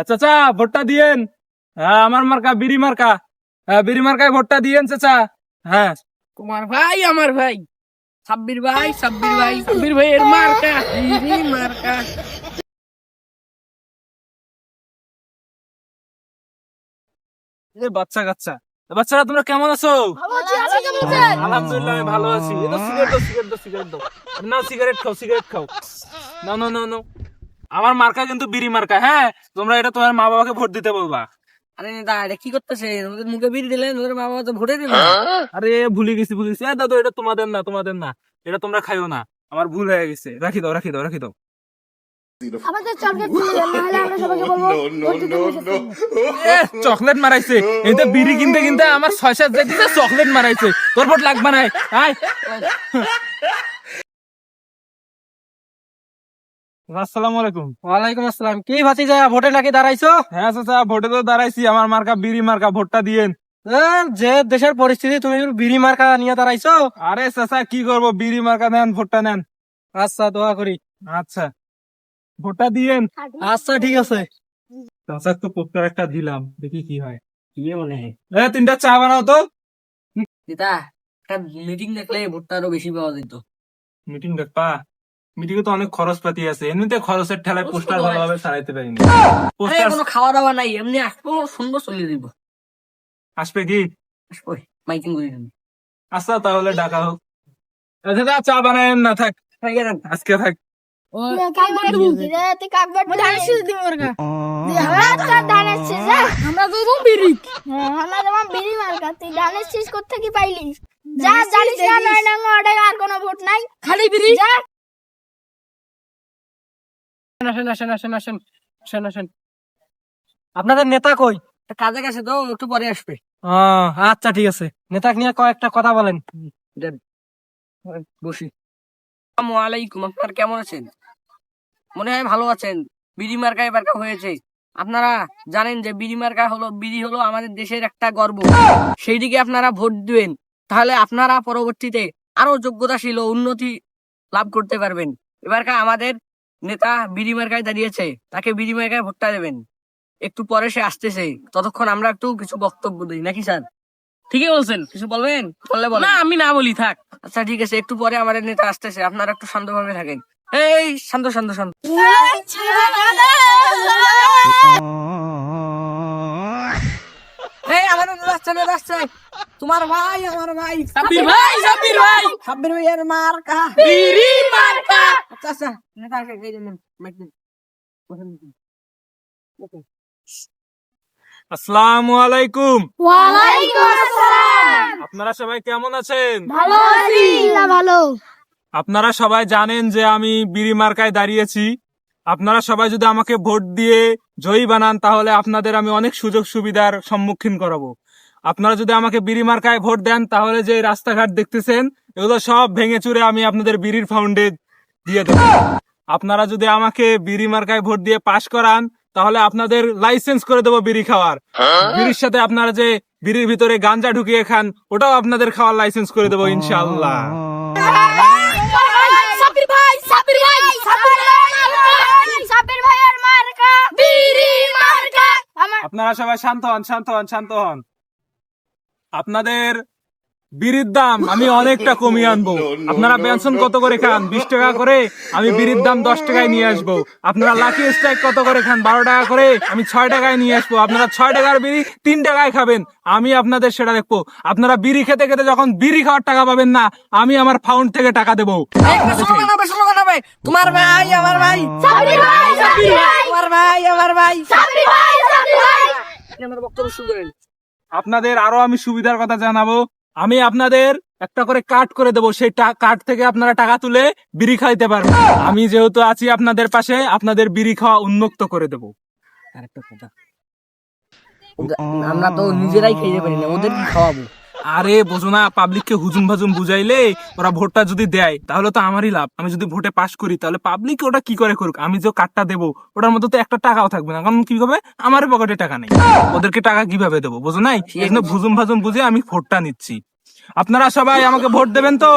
চাচা ভোটটা দিয়েন। হ্যাঁ আমার মার্কা বিড়ি মার্কা। হ্যাঁ বিড়ি মার্কায় ভোটটা দিয়েন চাচা। হ্যাঁ তোমার ভাই আমার ভাই সাব্বির ভাই সাব্বির ভাইয়ের মার্কা বিড়ি মার্কা। বাচ্চা কাচ্চা বাচ্চারা তোমরা কেমন আছো? আলহামদুলিল্লাহ আমি ভালো আছি। সিগারেট দাও নাও, সিগারেট খাও নাও নাও নাও নাও। আমার মার্কা কিন্তু বিড়ি মার্কা। হ্যাঁ তোমরা এটা তোমার মা বাবাকে ভোট দিতে বলবা। আরে নেতা এটা কি করতেছে? ওদের মুখে বিড়ি দিলেন, ওদের মা বাবা তো ভোটে দিল। আরে ভুলে গেছি দাদু এটা তোমাদের না এটা তোমরা খাইও না। আমার ভুল হয়ে গেছে। রাখি দাও। আমাদের চকলেট দিয়ে দেন, নাহলে আমরা সবাইকে বলবো ভোট দিতে বসেছে। চকলেট মারাইছে। এই তো বিড়ি কিনতে আমার ৬-৭ দিতে চকলেট মারাইছে। তোর ভোট লাগবে না। আয় আসসালামু আলাইকুম। ওয়ালাইকুম আসসালাম। কি ভাতিজা ভোটে নাকি দাঁড়াইছো? হ্যাঁ চাচা ভোটে তো দাঁড়াইছি। আমার মার্কা বিড়ি মার্কা, ভোটটা দিয়েন। যে দেশের পরিস্থিতি তুমি বিড়ি মার্কা নিয়ে দাঁড়াইছো? আরে চাচা কি করবো, বিড়ি মার্কা নেন, ভোটটা নেন। আচ্ছা দোয়া করি। আচ্ছা ভোটটা দিয়েন। আচ্ছা ঠিক আছে। চাচা তো পোস্টার একটা দিলাম, দেখি কি হয়। কি মনে হয় 3টা চা বানাও তো। দিদা, একটা মিটিং দেখলে ভোটটা আরো বেশি পাওয়া যেত। মিটিং দেখবা? মিটিংয়ে তো অনেক খরচপাতি আছে। এমনিতে খরচের ঠেলায় পোস্টার ভালোভাবে চালাইতে পারিনি। আরে কোনো খাওয়া দাওয়া নাই, এমনি আসবো সুন্দর চলিয়ে দিব। আসবে কি? আসবো মাইকিং করে দিন। আচ্ছা তাহলে ডাকা হোক। দাদা চা বানায় না, থাক আজকে থাক। আমরা তো বিড়ি আমরা যেমন বিড়ি মার্কা, তুই ধানের শীষ করতে কি পাইলি? যা জানিস না ৯ নং ওয়ার্ডে আর কোনো ভোট নাই, খালি বিড়ি। যা আসেন। আপনাদের নেতা কই? কাজে গেছে তো, একটু পরে আসবে। আচ্ছা ঠিক আছে। নেতা নিয়ে কয়েকটা কথা বলেন। বসি। আসসালামু আলাইকুম। আপনারা কেমন আছেন? মনে হয় ভালো আছেন। বিড়ি মার্কা এবারকা হয়েছে। আপনারা জানেন যে বিড়ি হলো আমাদের দেশের একটা গর্ব। সেই দিকে আপনারা ভোট দিবেন, তাহলে আপনারা পরবর্তীতে আরো যোগ্যতাশীল ও উন্নতি লাভ করতে পারবেন। এবারকা আমাদের নেতা বিড়ি মার্কায় দাঁড়িয়েছে, তাকে বিড়ি মার্কায় ভোটটা দেবেন। একটু পরে সে আসতেছে, ততক্ষণ আমরা একটু কিছু বক্তব্য দিই নাকি স্যার? ঠিকই বলছেন। কিছু বলবেন? বললে বলেন। না আমি না বলি, থাক। আচ্ছা ঠিক আছে, একটু পরে আমাদের নেতা আসতেছে, আপনারা একটু শান্তভাবে থাকেন। এই শান্ত। এই আমাদের নেতা আসছে। তোমার ভাই আমার ভাই সাব্বির ভাইয়ের মার্কা বিড়ি মার্কা। আচ্ছা নেতা আসে, এই যে মাইক দিন। আসসালামু আলাইকুম। ওয়ালাইকুম আসসালাম। আপনারা সবাই কেমন আছেন? ভালো আছি না? ভালো। আপনারা সবাই জানেন যে আমি বিড়ি মার্কায় দাঁড়িয়েছি। আপনারা সবাই যদি আমাকে ভোট দিয়ে জয়ী বানান, তাহলে আপনাদের আমি অনেক সুযোগ সুবিধার সম্মুখীন করাবো। আপনারা যদি আমাকে বিড়ি মার্কায় ভোট দেন, তাহলে যে রাস্তাঘাট দেখতেছেন এগুলো সব ভেঙে চুরে আমি আপনাদের বিড়ির ফাউন্ডে দিয়ে দেবো। আপনারা যদি আমাকে বিড়ি মার্কায় ভোট দিয়ে পাশ করান, তাহলে আপনাদের লাইসেন্স করে দেবো বিড়ি খাওয়ার। বিড়ির সাথে আপনারা যে বিড়ির ভিতরে গাঞ্জা ঢুকিয়ে খান, ওটাও আপনাদের খাওয়ার লাইসেন্স করে দেবো ইনশাআল্লাহ। সাব্বির ভাইয়ের মার্কা বিড়ি মার্কা। আপনারা সবাই শান্ত হন। আপনাদের বিড়ির দাম আমি অনেকটা কমিয়ে আনবো। আপনারা পেনশন কত করে খান? 20 টাকা করে। আমি বিড়ির দাম 10 টাকায় নিয়ে আসবো। আপনারা লাকি স্ট্রাইক কত করে খান? 12 টাকা করে। আমি 6 টাকায় নিয়ে আসবো। আপনারা 6 টাকার বিড়ি 3 টাকায় খাবেন। আমি আপনাদের সেটা দেখবো। আপনারা বিড়ি খেতে যখন বিড়ি খাওয়ার টাকা পাবেন না, আমি আমার ফাউন্ড থেকে টাকা দেবো। তোমার ভাই আমার ভাই সাব্বির ভাই তোমার ভাই আমার ভাই। সাব্বির ভাই আমার বক্তব্য শুরু করেন। আপনাদের আরো আমি সুবিধার কথা জানাবো। আমি আপনাদের একটা করে কার্ড করে দেবো। সেই কার্ড থেকে আপনারা টাকা তুলে বিড়ি খাইতে পারবেন। আমি যেহেতু আছি আপনাদের পাশে, আপনাদের বিড়ি খাওয়া উন্মুক্ত করে দেবো। আরেকটা কথা, আমরা তো নিজেরাই খেতে পারি না, ওদের কি খাওয়াবো? আরে বোঝো না, পাবলিককে হুজুম ভাজুম বুঝাইলে ওরা ভোটটা যদি দেয়, তাহলে তো আমারই লাভ। আমি যদি ভোটে পাশ করি, তাহলে পাবলিক ওটা কি করে করুক। আমি যে কার্ডটা দেবো, ওটার মধ্যে তো একটা টাকাও থাকবে না। কারণ কি হবে, আমার পকেটে টাকা নেই। ওদেরকে টাকা কিভাবে দেবো, বোঝো নাই? এই জন্য হুজুম ভাজুম বুঝে আমি ভোটটা নিচ্ছি। আপনারা সবাই আমাকে ভোট দেবেন তো?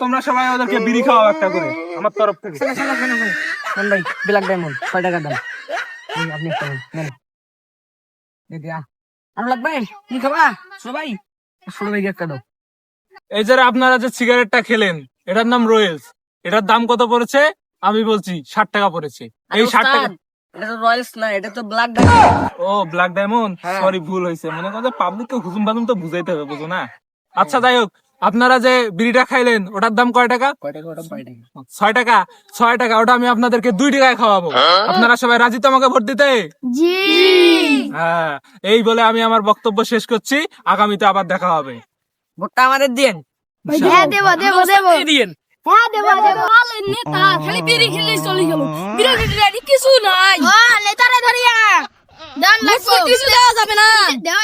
তোমরা সবাই ওদেরকে বিড়ি খাওয়াও একটা করে আমার তরফ থেকে। নেন ভাই ব্ল্যাক ডায়মন্ড 6 টাকা দাম। এই আপনি একটা নেন। এই দিয়া আর লাগবে কি খাবা সবাই? ছোট ভাই একটা দাও। এই যে আপনারা যে সিগারেটটা খেলেন এটার নাম রয়েলস, এটার দাম কত পড়েছে আমি বলছি 60 টাকা পড়েছে। এই 60 টাকা। এটা তো রয়্যালস না, এটা তো ব্ল্যাক ডায়মন্ড। ও ব্ল্যাক ডায়মন্ড, হ্যাঁ। সরি ভুল হয়েছে, মনে করো পাবলিককে হুজুম বাজুম তো বুঝাইতে হবে, বুঝো না? আচ্ছা যাই হোক, আপনারা যে বিড়িটা খাইলেন ওটার দাম কয় টাকা? কয় টাকা ওটা? 5 টাকা। 6 টাকা। 6 টাকা, ওটা আমি আপনাদেরকে 2 টাকায় খাওয়াবো। আপনারা সবাই রাজি তো আমাকে ভোট দিতে? জি। হ্যাঁ, এই বলে আমি আমার বক্তব্য শেষ করছি। আগামীতে আবার দেখা হবে। ভোটটা আমাদের দিয়েন। হ্যাঁ দেব দেব দেব। দিয়েন। হ্যাঁ দেব দেব। নেতা খালি বিড়ি খেলে চলে গেল, বিরোধী কিছু নাই, ও নেতারে ধরিয়া দান লাগবে, কিছু দেওয়া যাবে না। দেওয়া